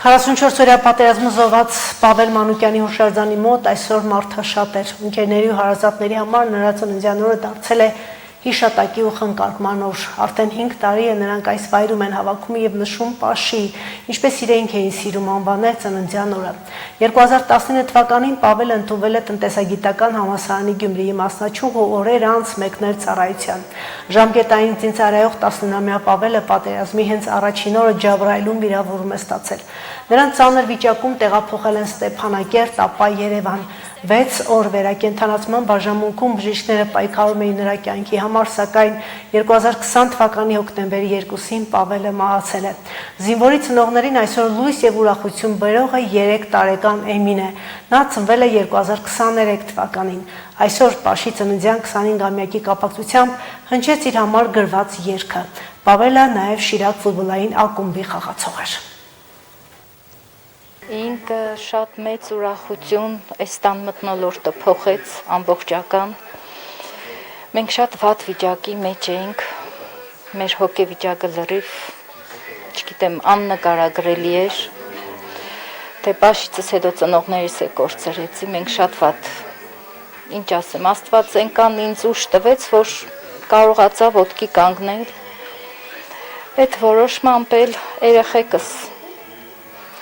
44-օրյա պատերազմը զոհված Պավել Մանուկյանի հուշարձանի մոտ այսօր մարդաշատ էր։ Ընկերների ու հարազատների համար նրա ծննդյան օրը դարձել է հիշատակի ու խնկարկման օր։ Արդեն 5 տարի է նրանք այս վայրում են հավաքում եւ նշում Պաշի, ինչպես իրենք էին սիրում անվանել ծննդյան օրը։ 2019 թվականին Պավելը ընդունվել է տնտեսագիտական համալսարանի Գյումրիի մասնաճյուղ ու օրեր անց մեկներ ծառայության։ Ժամկետային ծինծարայող 19-ամյա Պավելը պատերազմի հենց առաջին օրը Ջաբրայիլում վիրավորում է ստացել։ Նրան ծանր վիճակում տեղափոխել են Ստեփանակերտ, ապա Երևան։ 6 օր վերակենդանացման բաժանմունքում բժիշկները պայքարում էին նրա կյանքի համար, սակայն 2020 թվականի հոկտեմբերի 2-ին Պավելը մահացել է։ Զինվորի ծնողներին այսօր լույս եւ ուրախություն բերողը 3 տարեկան Էմին է։ Նա ծնվել է 2023 թվականին։ Այսօր Պաշի ծննդյան 25-ամյակի կապակցությամբ հնչեց իր համար գրված երգը։ Պավելը նաեւ Շիրակ ֆուտբոլային ակումբի խաղացող էր։ Ինքը շատ մեծ ուրախություն այս տան մթնոլորտը փոխեց ամբողջական։ Մենք շատ վատ վիճակի մեջ էինք, մեր հոգեվիճակը լրիվ, չգիտեմ, աննկարագրելի էր, թե Պաշիցս հետո ծնողներիս է կորցրեցի, մենք շատ վատ, ինչ ասեմ, Աստված այնքան ինձ ուժ տվեց, որ կարողացա ոտքի կանգնել, այդ որոշմամբ էլ երեխեքս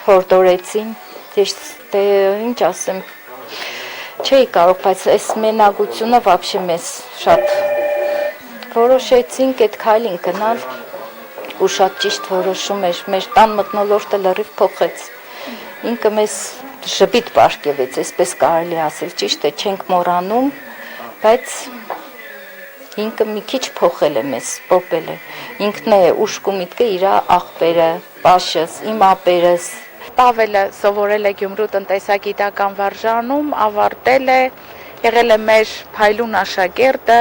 հորդորեցին, ինչ ասեմ, չէի կարող, բայց այս մենակությունը վաբշե մեզ շատ որոշեցինք այդ քայլին գնալ ու շատ ճիշտ որոշում էր, մեր տան մթնոլորտը լրիվ փոխեց, ինքը մեզ ժպիտ պարգևեց, այսպես կարելի ասել, ճիշտ է, չենք մոռանում, բայց ինքը մի քիչ փոխել է մեզ, պոպել է, ինքն է ուշք ու միտքը իր աղբերը, Պաշս, իմ ապերս, Պավելը սովորել է Գյումրու տնտեսագիտական վարժանում, ավարտել է, եղել է մեր փայլուն աշակերտը,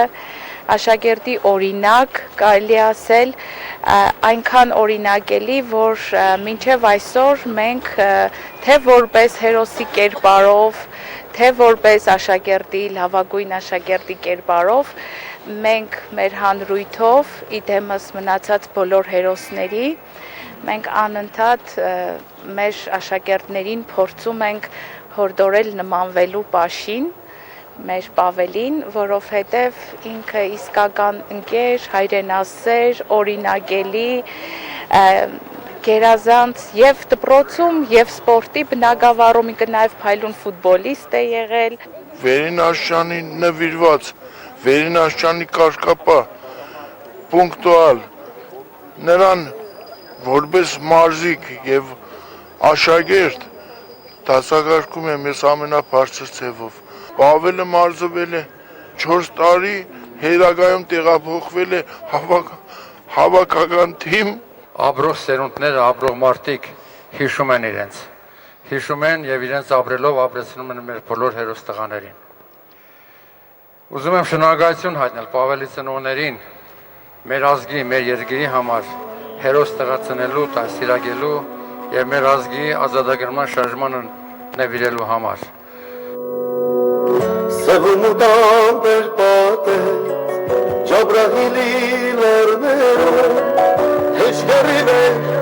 աշակերտի օրինակ, կարելի ասել, այնքան օրինակելի, որ մինչև այսօր մենք թե որպես հերոսի կերպարով, թե որպես աշակերտի, լավագույն աշակերտի կերպարով, մենք մեր հանրույթով, իդեմս մնացած բոլոր հերոսների, մենք անընդհատ մեր աշակերտներին փորձում ենք հորդորել նմանվելու Պաշին, մեր Պավելին, որովհետև ինքը իսկական ընկեր, հայրենասեր, օրինակելի, գերազանց եւ դպրոցում եւ սպորտի բնագավառում ինքը նաեւ փայլուն ֆուտբոլիստ է եղել։ Վերին Աշյանի նվիրված, Վերին Աշյանի կարգապահ, պունկտուալ, նրան որպես մարզիկ եւ աշակերտ դասակարգում եմ ես ամենաբարձր ձևով։ Պավելը մարզվել է 4 տարի, հետագայում տեղափոխվել է հավաքական թիմ։ Ապրող սերունդները, ապրող մարդիկ հիշում են իրենց։ Հիշում են եւ իրենց ապրելով ապրեցնում են մեր բոլոր հերոս տղաներին։ Ուզում եմ շնորհակալություն հայտնել Պավելի ծնողներին, մեր ազգի, մեր երկրի համար, հերոս տղա ծնելու, դաստիարակելու եւ մեր ազգի ազատագրման շարժմանը նվիրելու համար։ Սևունուտան պերպատեց Ջաբրահիլի լերները հեշկերի վեր